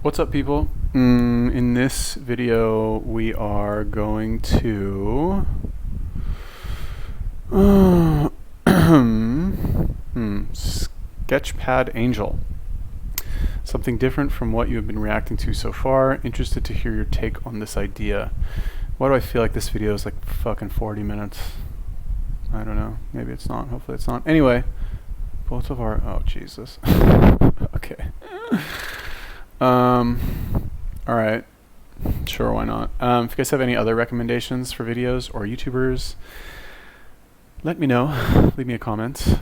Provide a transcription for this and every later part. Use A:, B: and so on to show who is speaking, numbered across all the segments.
A: What's up, people? In this video, we are going to Sketchpad Angel. Something different from what you have been reacting to so far. Interested to hear your take on this idea. Why do I feel like this video is like fucking 40 minutes? I don't know. Maybe it's not. Hopefully it's not. Anyway, both of our... Oh, Jesus. Okay. Alright. Sure, why not? If you guys have any other recommendations for videos or YouTubers, let me know. Leave me a comment.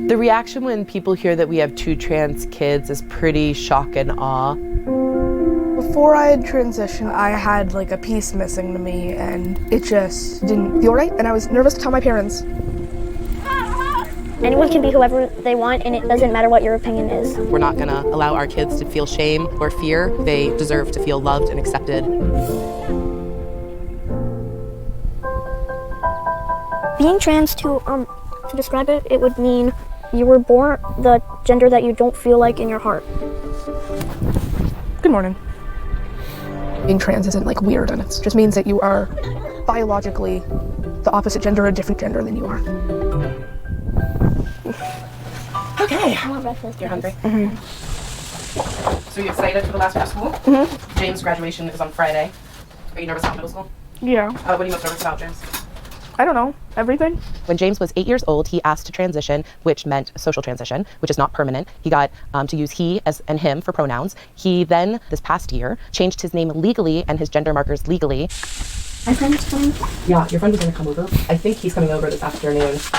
B: The reaction when people hear that we have 2 trans kids is pretty shock and awe.
C: Before I had transitioned, I had like a piece missing to me and it just didn't feel right, and I was nervous to tell my parents.
D: Anyone can be whoever they want, and it doesn't matter what your opinion is.
B: We're not gonna allow our kids to feel shame or fear. They deserve to feel loved and accepted.
D: Being trans, to describe it, it would mean you were born the gender that you don't feel like in your heart.
C: Good morning. Being trans isn't like weird, and it just means that you are biologically the opposite gender, a different gender than you are.
B: Okay.
D: I want breakfast.
B: You're hungry?
C: Mm-hmm.
B: So you excited for the last week of school?
C: Mm-hmm.
B: James' graduation is on Friday. Are you nervous about middle school?
C: Yeah.
B: What are you most nervous about, James?
C: I don't know. Everything.
E: When James was 8 years old, he asked to transition, which meant social transition, which is not permanent. He got to use he as and him for pronouns. He then, this past year, changed his name legally and his gender markers legally.
D: My friend's coming.
B: Yeah, your friend is gonna come over. I think he's coming over this afternoon. It's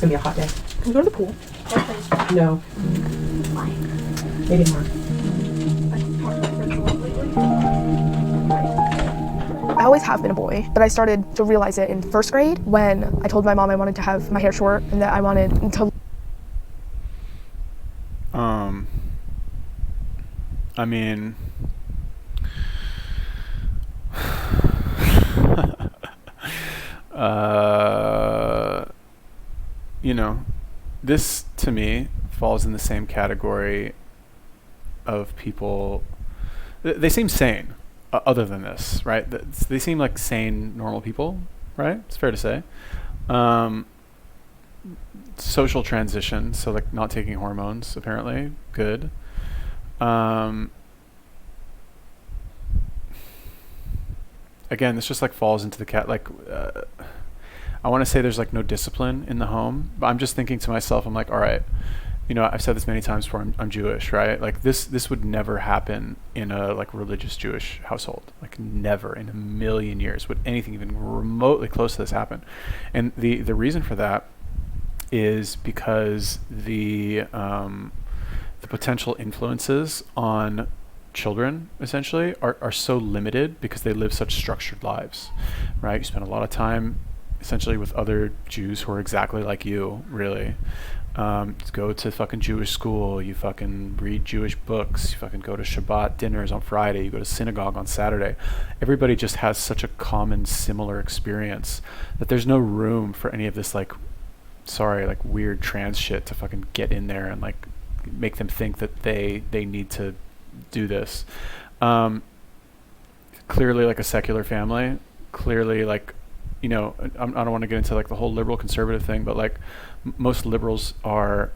B: gonna be a hot day.
C: Can we go to the pool?
B: No.
D: Why?
B: Maybe more.
C: I always have been a boy, but I started to realize it in first grade when I told my mom I wanted to have my hair short and that I wanted to...
A: I mean... you know, this to me falls in the same category of people. They seem sane, other than this, right? They seem like sane, normal people, right? It's fair to say. Social transition, so like not taking hormones, apparently, good. Again, this just like falls into the I want to say there's like no discipline in the home, but I'm just thinking to myself, I'm like, all right, you know, I've said this many times before, I'm Jewish, right? Like this would never happen in a like religious Jewish household. Like never in a million years would anything even remotely close to this happen. And the reason for that is because the potential influences on children essentially are so limited because they live such structured lives, right? You spend a lot of time essentially with other Jews who are exactly like you, really. Go to fucking Jewish school, you fucking read Jewish books, you fucking go to Shabbat dinners on Friday, you go to synagogue on Saturday. Everybody just has such a common, similar experience that there's no room for any of this like weird trans shit to fucking get in there and like make them think that they need to do this. Clearly like a secular family, clearly like, you know, I don't want to get into like the whole liberal conservative thing, but like most liberals are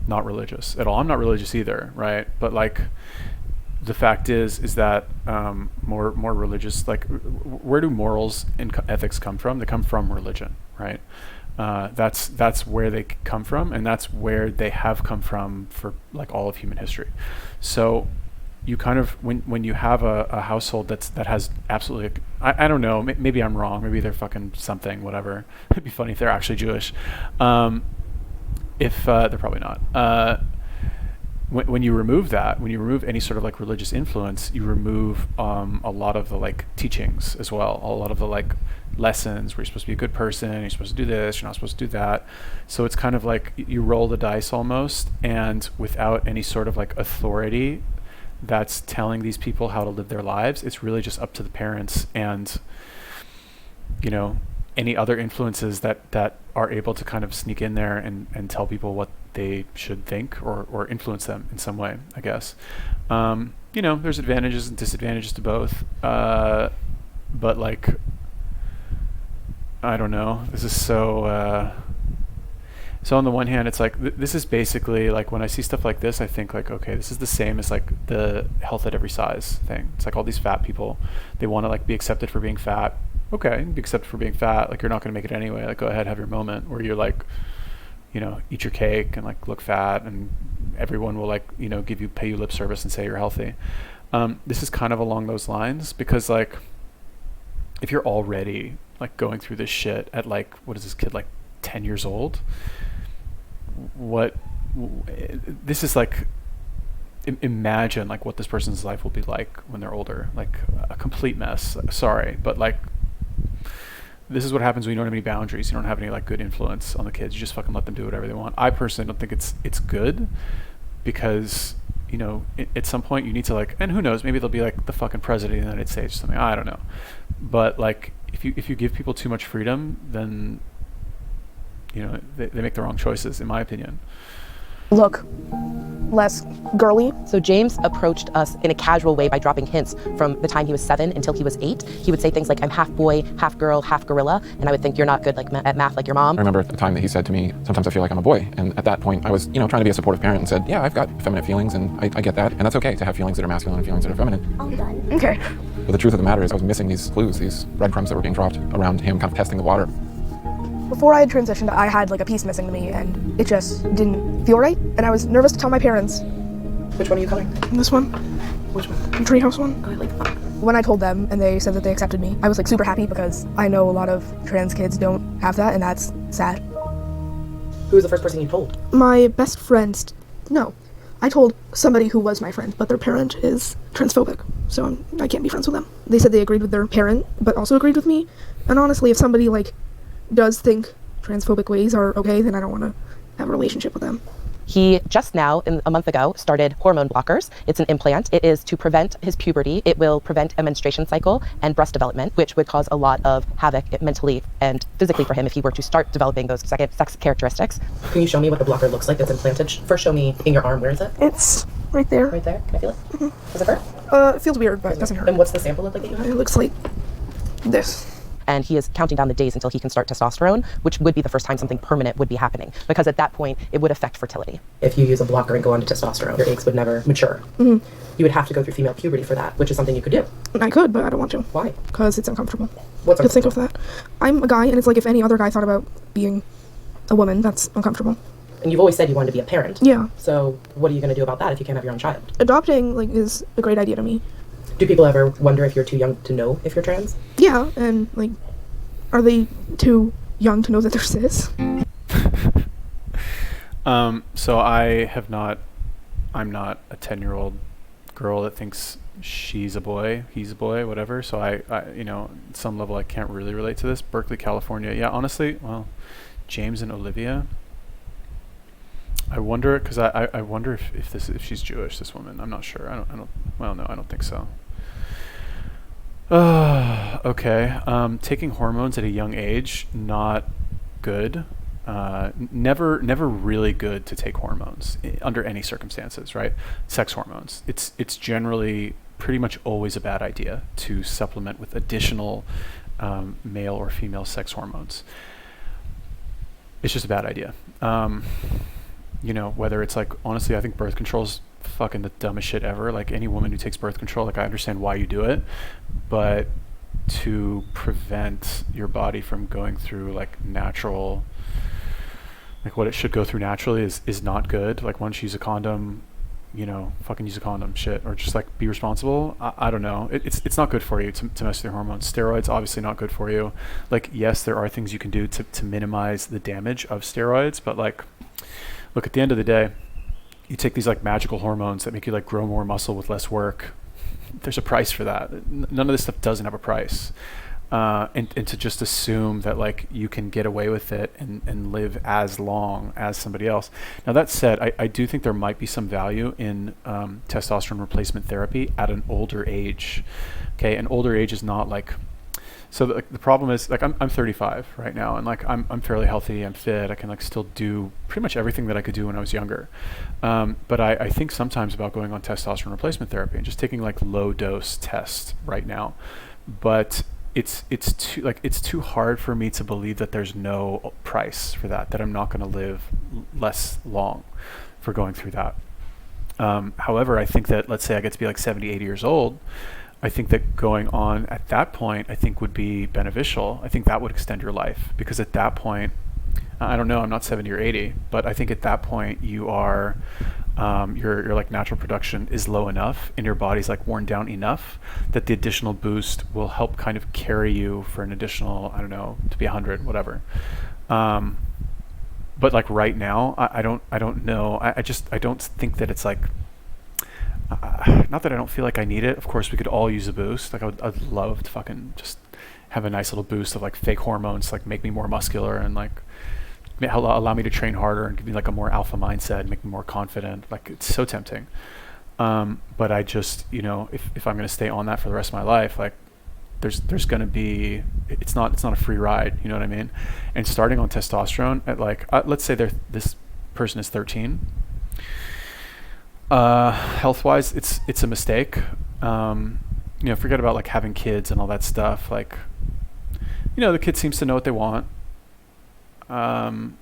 A: not religious at all. I'm not religious either, right? But like the fact is that more religious, like where do morals and ethics come from? They come from religion, right? That's where they come from, and that's where they have come from for like all of human history. So you kind of when you have a household that has absolutely I don't know, maybe I'm wrong, maybe they're fucking something, whatever. It'd be funny if they're actually Jewish. If they're probably not. When you remove that, when you remove any sort of like religious influence, you remove a lot of the like teachings as well, a lot of the like lessons where you're supposed to be a good person, you're supposed to do this, you're not supposed to do that. So it's kind of like you roll the dice almost, and without any sort of like authority that's telling these people how to live their lives, it's really just up to the parents and, you know, any other influences that are able to kind of sneak in there and tell people what they should think or influence them in some way, I guess. There's advantages and disadvantages to both. But like, I don't know. This is so on the one hand, it's like, this is basically like, when I see stuff like this, I think like, okay, this is the same as like the health at every size thing. It's like all these fat people, they want to like be accepted for being fat. Okay, be accepted for being fat. Like, you're not going to make it anyway. Like, go ahead, have your moment where you're like, eat your cake and like look fat, and everyone will like, pay you lip service and say you're healthy. This is kind of along those lines, because like, if you're already like going through this shit at like, what is this kid, like 10 years old? This is like, imagine like what this person's life will be like when they're older. Like a complete mess. Sorry, but like, this is what happens when you don't have any boundaries. You don't have any like good influence on the kids. You just fucking let them do whatever they want. I personally don't think it's good, because at some point you need to like, and who knows, maybe they'll be like the fucking president of the United States or something. I don't know, but like, if you give people too much freedom, then they make the wrong choices, in my opinion.
C: Look less girly.
E: So James approached us in a casual way by dropping hints from the time he was 7 until he was 8. He would say things like, I'm half boy, half girl, half gorilla. And I would think, you're not good like at math like your mom.
F: I remember at the time that he said to me, sometimes I feel like I'm a boy. And at that point, I was, trying to be a supportive parent and said, yeah, I've got feminine feelings, and I get that. And that's okay to have feelings that are masculine and feelings that are feminine.
D: I'm done.
C: Okay.
F: But the truth of the matter is, I was missing these clues, these breadcrumbs that were being dropped around him kind of testing the water.
C: Before I had transitioned, I had like a piece missing to me, and it just didn't feel right. And I was nervous to tell my parents.
E: Which one are you coloring?
C: This one.
E: Which one?
C: The treehouse one.
E: Oh, I like that.
C: When I told them and they said that they accepted me, I was like super happy, because I know a lot of trans kids don't have that, and that's sad.
E: Who was the first person you told?
C: My best friend, no. I told somebody who was my friend, but their parent is transphobic, so I can't be friends with them. They said they agreed with their parent, but also agreed with me. And honestly, if somebody like does think transphobic ways are okay, then I don't want to have a relationship with them.
E: He just now, a month ago, started hormone blockers. It's an implant. It is to prevent his puberty. It will prevent a menstruation cycle and breast development, which would cause a lot of havoc mentally and physically for him if he were to start developing those sex characteristics. Can you show me what the blocker looks like that's implanted? First, show me in your arm. Where is it?
C: It's right there.
E: Right there? Can I feel it? Mm-hmm. Does it hurt?
C: It feels weird, but it doesn't hurt.
E: And what's the sample look like that you have?
C: It looks like this.
E: And he is counting down the days until he can start testosterone, which would be the first time something permanent would be happening, because at that point it would affect fertility. If you use a blocker and go on to testosterone, your eggs would never mature. Mm-hmm. You would have to go through female puberty for that, which is something you could do.
C: I could, but I don't want to.
E: Why?
C: Because it's uncomfortable.
E: What's
C: to think of that? I'm a guy, and it's like if any other guy thought about being a woman, that's uncomfortable.
E: And you've always said you wanted to be a parent.
C: Yeah.
E: So what are you going to do about that if you can't have your own child?
C: Adopting is a great idea to me.
E: Do people ever wonder if you're too young to know if you're trans?
C: Yeah, and are they too young to know that they're cis?
A: So I'm not a 10-year-old girl that thinks she's a boy, he's a boy, whatever. So I at some level I can't really relate to this. Berkeley, California. Yeah, honestly, well, James and Olivia. I wonder, because I wonder if she's Jewish, this woman. I'm not sure. I don't think so. Okay. Taking hormones at a young age, not good. Never really good to take hormones under any circumstances, right? Sex hormones. It's generally pretty much always a bad idea to supplement with additional male or female sex hormones. It's just a bad idea. Whether it's like, honestly, I think birth control's fucking the dumbest shit ever. Like, any woman who takes birth control, like, I understand why you do it, but to prevent your body from going through like natural, like what it should go through naturally is not good. Like, once you use a condom, fucking use a condom, shit, or just like be responsible. I don't know. It's not good for you to mess with your hormones. Steroids, obviously not good for you. Like, yes, there are things you can do to minimize the damage of steroids, but like, look, at the end of the day, you take these like magical hormones that make you like grow more muscle with less work. There's a price for that. None of this stuff doesn't have a price. And to just assume that like you can get away with it and live as long as somebody else. Now, that said, I do think there might be some value in testosterone replacement therapy at an older age. Okay, an older age is not like So the problem is like I'm 35 right now, and like I'm fairly healthy. I'm fit. I can like still do pretty much everything that I could do when I was younger. But I think sometimes about going on testosterone replacement therapy and just taking like low dose tests right now. But it's too hard for me to believe that there's no price for that. That I'm not going to live less long for going through that. However, I think that let's say I get to be like 70, 80 years old. I think that going on at that point, I think would be beneficial. I think that would extend your life because at that point, I don't know, I'm not 70 or 80, but I think at that point you are, your like natural production is low enough and your body's like worn down enough that the additional boost will help kind of carry you for an additional, I don't know, to be 100, whatever. But like right now, I don't know. I don't think that it's like, not that I don't feel like I need it. Of course, we could all use a boost. Like I'd love to fucking just have a nice little boost of like fake hormones, like make me more muscular and like allow me to train harder and give me like a more alpha mindset, make me more confident. Like it's so tempting. But I just, you know, if I'm going to stay on that for the rest of my life, like there's going to be, it's not a free ride. You know what I mean? And starting on testosterone at like, let's say this person is 13. Health-wise, it's a mistake. You know, forget about like having kids and all that stuff. Like, you know, the kid seems to know what they want. And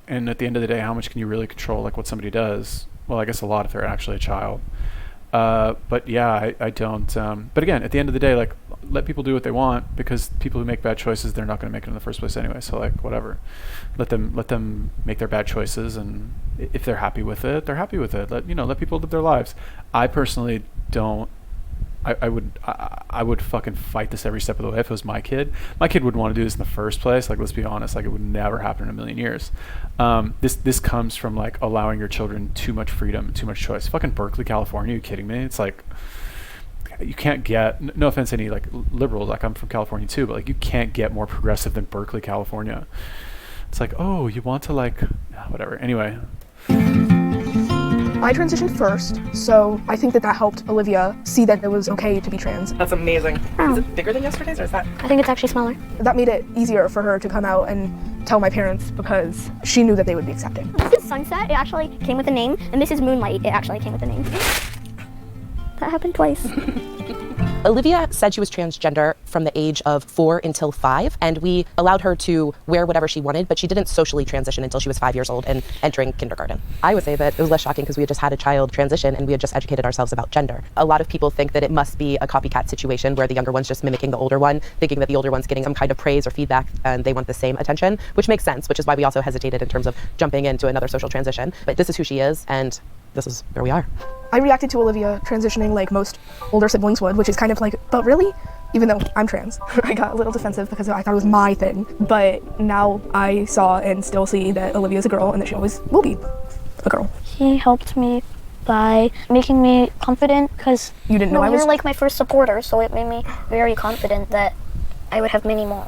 A: at the end of the day, how much can you really control like what somebody does? Well, I guess a lot if they're actually a child. But yeah, I don't. But again, at the end of the day, like let people do what they want because people who make bad choices, they're not going to make it in the first place anyway. So like whatever, let them make their bad choices, and if they're happy with it, they're happy with it. Let people live their lives. I personally don't. I would fucking fight this every step of the way if it was my kid. My kid wouldn't want to do this in the first place. Like, let's be honest, like it would never happen in a million years. This comes from like allowing your children too much freedom, too much choice. Fucking Berkeley, California, are you kidding me? It's like, you can't get, no offense to any like liberals, like I'm from California too, but like you can't get more progressive than Berkeley, California. It's like, oh, you want to like, whatever. Anyway.
C: I transitioned first, so I think that helped Olivia see that it was okay to be trans.
E: That's amazing.
D: Oh.
E: Is it bigger than yesterday's, or is that?
D: I think it's actually smaller.
C: That made it easier for her to come out and tell my parents because she knew that they would be accepting.
D: This is Sunset. It actually came with a name, and this is Moonlight. It actually came with a name. That happened twice.
E: Olivia said she was transgender from the age of 4 until 5, and we allowed her to wear whatever she wanted, but she didn't socially transition until she was 5 years old and entering kindergarten. I would say that it was less shocking because we had just had a child transition and we had just educated ourselves about gender. A lot of people think that it must be a copycat situation where the younger one's just mimicking the older one, thinking that the older one's getting some kind of praise or feedback and they want the same attention, which makes sense, which is why we also hesitated in terms of jumping into another social transition. But this is who she is, and this is where we are.
C: I reacted to Olivia transitioning like most older siblings would, which is kind of like, but really? Even though I'm trans. I got a little defensive because I thought it was my thing. But now I saw and still see that Olivia's a girl and that she always will be a girl.
D: He helped me by making me confident because
C: You didn't know I was-
D: you're like my first supporter, so it made me very confident that I would have many more.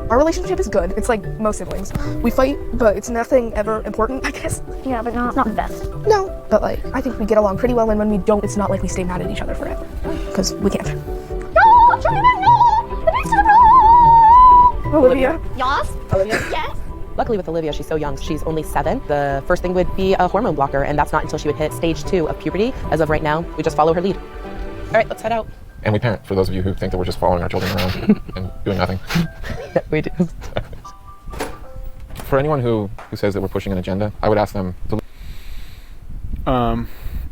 C: Our relationship is good. It's like most siblings. We fight, but it's nothing ever important, I guess.
D: Yeah, but not the best.
C: No, but like, I think we get along pretty well, and when we don't, it's not like we stay mad at each other forever. Because we can't.
D: No,
C: Olivia.
D: Yes.
E: Olivia?
D: Yes.
E: Luckily with Olivia, she's so young. She's only 7. The first thing would be a hormone blocker, and that's not until she would hit stage 2 of puberty. As of right now, we just follow her lead. All right, let's head out.
F: And we parent, for those of you who think that we're just following our children around and doing nothing.
E: Yeah, we do.
F: For anyone who says that we're pushing an agenda, I would ask them to...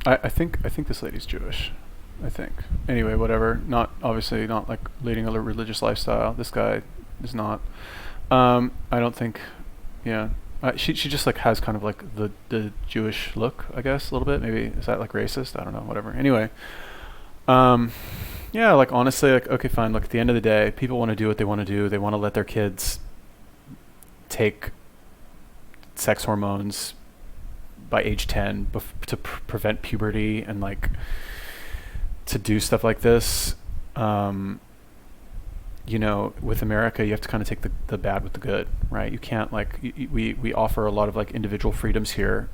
A: I think this lady's Jewish. I think. Anyway, whatever. Obviously not like leading a religious lifestyle. This guy is not. I don't think. Yeah. She just like has kind of like the Jewish look, I guess, a little bit. Maybe is that like racist? I don't know. Whatever. Anyway. Yeah, like honestly, like okay, fine. Look, at the end of the day, people want to do what they want to do. They want to let their kids take sex hormones by age 10 to prevent puberty and like to do stuff like this. You know, with America, you have to kind of take the bad with the good, right? You can't like we offer a lot of like individual freedoms here,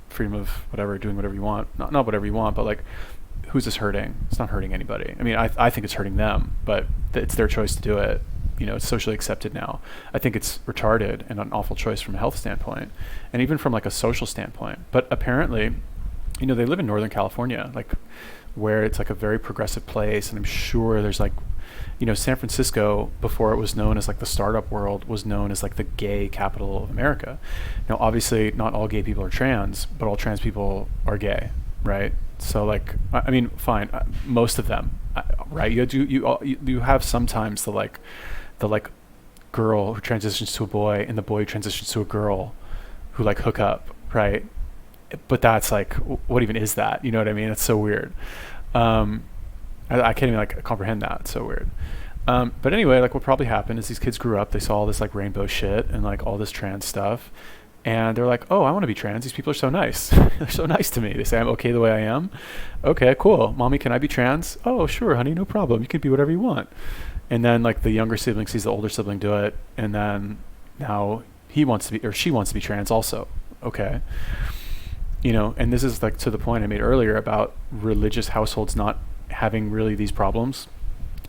A: freedom of whatever, doing whatever you want, not whatever you want, but like who's this hurting? It's not hurting anybody. I mean, I think it's hurting them, but it's their choice to do it. It's socially accepted now. I think it's retarded and an awful choice from a health standpoint, and even from like a social standpoint. But apparently, they live in Northern California, like where it's like a very progressive place, and I'm sure there's like, San Francisco, before it was known as like the startup world, was known as like the gay capital of America. Now, obviously, not all gay people are trans, but all trans people are gay, right? So like, I mean, fine, most of them, right? You have sometimes the girl who transitions to a boy and the boy who transitions to a girl who like hook up, right? But that's like, what even is that? You know what I mean? It's so weird. I can't even like comprehend that. It's so weird. But anyway, like what probably happened is these kids grew up, they saw all this like rainbow shit and like all this trans stuff, and they're like, oh, I want to be trans. These people are so nice. They're so nice to me. They say I'm okay the way I am. Okay, cool. Mommy, can I be trans? Oh, sure, honey, no problem. You can be whatever you want. And then like the younger sibling sees the older sibling do it, and then now he wants to be, or she wants to be trans also. Okay. And this is like to the point I made earlier about religious households not having really these problems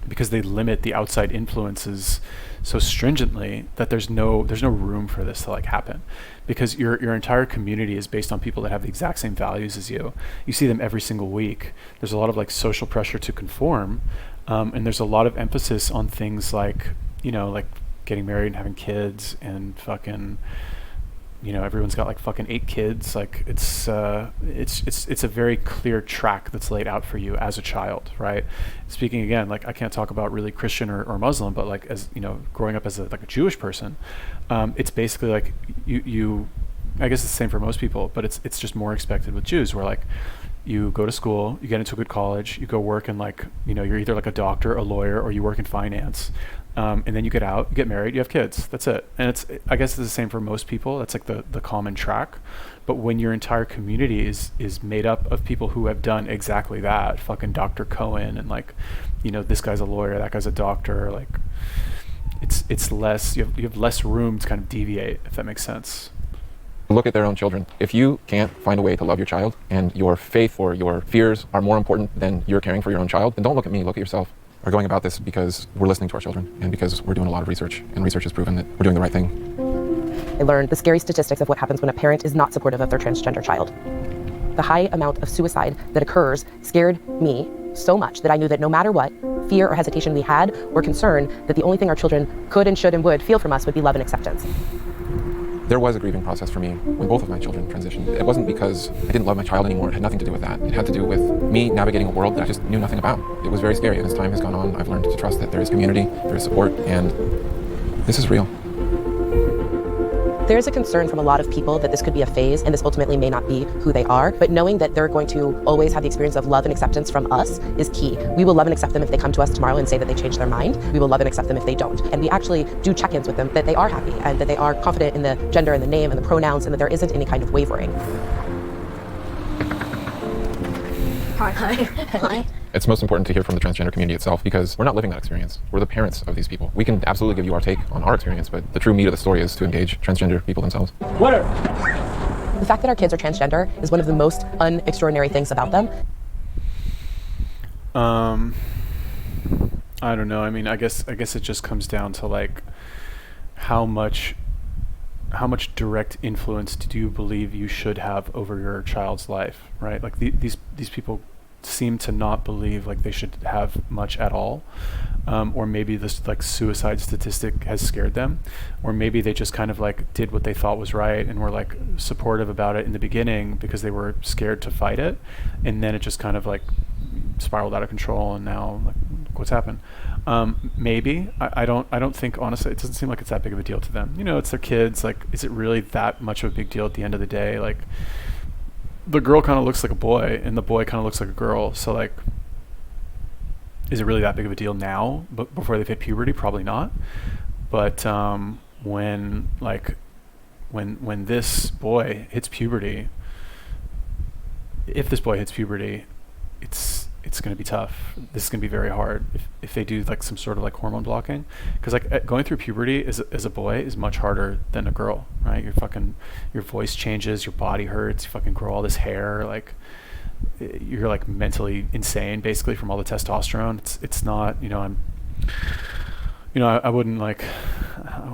A: because they limit the outside influences so stringently that there's no room for this to like happen, because your entire community is based on people that have the exact same values as you. You see them every single week. There's a lot of like social pressure to conform, and there's a lot of emphasis on things like like getting married and having kids and fucking everyone's got like fucking 8 kids. Like it's a very clear track that's laid out for you as a child, right? Speaking again, like I can't talk about really Christian or Muslim, but like as growing up as a Jewish person, it's basically like you I guess it's the same for most people, but it's just more expected with Jews, where like you go to school, you get into a good college, you go work in like you're either like a doctor, a lawyer, or you work in finance. And then you get out, you get married, you have kids. That's it. And I guess it's the same for most people. That's like the common track. But when your entire community is made up of people who have done exactly that, fucking Dr. Cohen and like, this guy's a lawyer, that guy's a doctor, like it's less, you have less room to kind of deviate, if that makes sense.
F: Look at their own children. If you can't find a way to love your child and your faith or your fears are more important than you're caring for your own child, then don't look at me, look at yourself. We're going about this because we're listening to our children and because we're doing a lot of research, and research has proven that we're doing the right thing.
E: I learned the scary statistics of what happens when a parent is not supportive of their transgender child. The high amount of suicide that occurs scared me so much that I knew that no matter what fear or hesitation we had or concern, that the only thing our children could and should and would feel from us would be love and acceptance.
F: There was a grieving process for me when both of my children transitioned. It wasn't because I didn't love my child anymore. It had nothing to do with that. It had to do with me navigating a world that I just knew nothing about. It was very scary, and as time has gone on, I've learned to trust that there is community, there is support, and this is real.
E: There's a concern from a lot of people that this could be a phase and this ultimately may not be who they are, but knowing that they're going to always have the experience of love and acceptance from us is key. We will love and accept them if they come to us tomorrow and say that they changed their mind. We will love and accept them if they don't. And we actually do check-ins with them that they are happy and that they are confident in the gender and the name and the pronouns and that there isn't any kind of wavering.
D: Hi. Hi.
F: It's most important to hear from the transgender community itself, because we're not living that experience. We're the parents of these people. We can absolutely give you our take on our experience, but the true meat of the story is to engage transgender people themselves.
E: The fact that our kids are transgender is one of the most unextraordinary things about them.
A: I don't know. I mean, I guess it just comes down to like how much direct influence do you believe you should have over your child's life, right? Like these people seem to not believe like they should have much at all, or maybe this like suicide statistic has scared them, or maybe they just kind of like did what they thought was right and were like supportive about it in the beginning because they were scared to fight it, and then it just kind of like spiraled out of control, and now like what's happened. Maybe I don't think, honestly, it doesn't seem like it's that big of a deal to them. It's their kids. Like, is it really that much of a big deal at the end of the day? Like, the girl kind of looks like a boy and the boy kind of looks like a girl, so like, is it really that big of a deal now? But before they've hit puberty, probably not. But when this boy hits puberty, if this boy hits puberty, it's going to be tough. This is going to be very hard if they do like some sort of like hormone blocking, because like going through puberty as a boy is much harder than a girl, right? Your voice changes, your body hurts, you fucking grow all this hair, like you're like mentally insane basically from all the testosterone. It's not, I wouldn't like,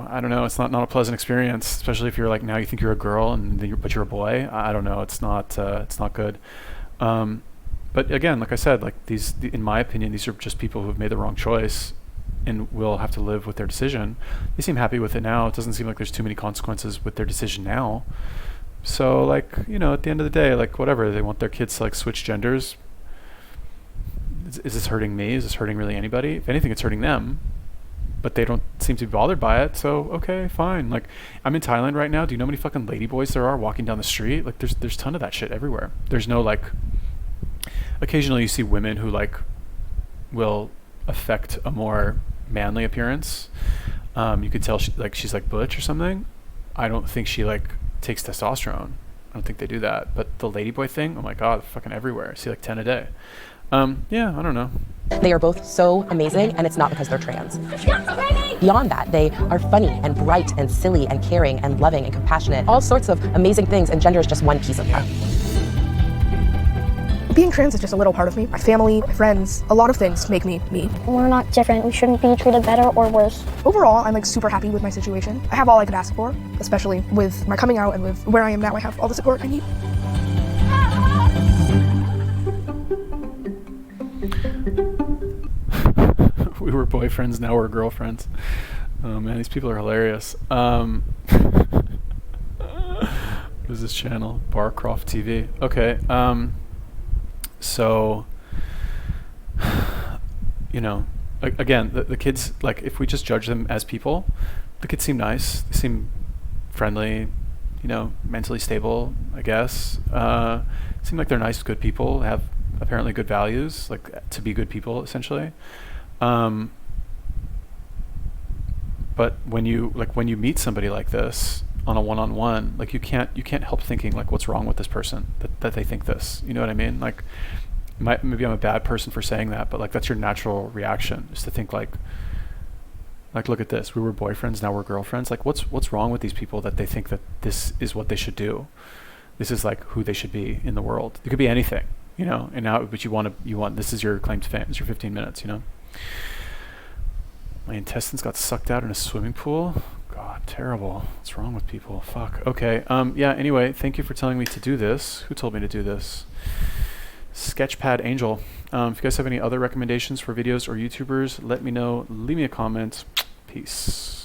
A: I don't know, it's not a pleasant experience, especially if you're like, now you think you're a girl and then but you're a boy. I don't know, it's not good. But again, like I said, like in my opinion, these are just people who have made the wrong choice and will have to live with their decision. They seem happy with it now. It doesn't seem like there's too many consequences with their decision now. So like, at the end of the day, like whatever, they want their kids to like switch genders. Is this hurting me? Is this hurting really anybody? If anything, it's hurting them, but they don't seem to be bothered by it. So, okay, fine. Like, I'm in Thailand right now. Do you know how many fucking ladyboys there are walking down the street? Like, there's a ton of that shit everywhere. There's no like, occasionally you see women who like will affect a more manly appearance. You could tell she's like butch or something. I don't think she like takes testosterone. I don't think they do that. But the ladyboy thing, oh my god, fucking everywhere. I see like 10 a day. Yeah, I don't know.
E: They are both so amazing, and it's not because they're trans. Beyond that, they are funny and bright and silly and caring and loving and compassionate. All sorts of amazing things, and gender is just one piece of that.
C: Being trans is just a little part of me. My family, my friends, a lot of things make me me.
D: We're not different. We shouldn't be treated better or worse.
C: Overall, I'm like super happy with my situation. I have all I could ask for, especially with my coming out and with where I am now. I have all the support I need.
A: We were boyfriends, now we're girlfriends. Oh man, these people are hilarious. What is this channel? Barcroft TV. Okay. So, again, the kids, like, if we just judge them as people, the kids seem nice. They seem friendly, mentally stable, I guess. Seem like they're nice, good people, have apparently good values, like to be good people, essentially. But when you meet somebody like this on a one-on-one, like you can't help thinking like, what's wrong with this person that they think this, you know what I mean? Like, maybe I'm a bad person for saying that, but like that's your natural reaction, is to think like look at this, we were boyfriends, now we're girlfriends. Like what's wrong with these people that they think that this is what they should do? This is like who they should be in the world. It could be anything, and now, but you want this is your claim to fame. It's your 15 minutes, My intestines got sucked out in a swimming pool. God, terrible. What's wrong with people? Fuck. Okay. Yeah, anyway, thank you for telling me to do this. Who told me to do this? Sketchpad Angel. If you guys have any other recommendations for videos or YouTubers, let me know. Leave me a comment. Peace.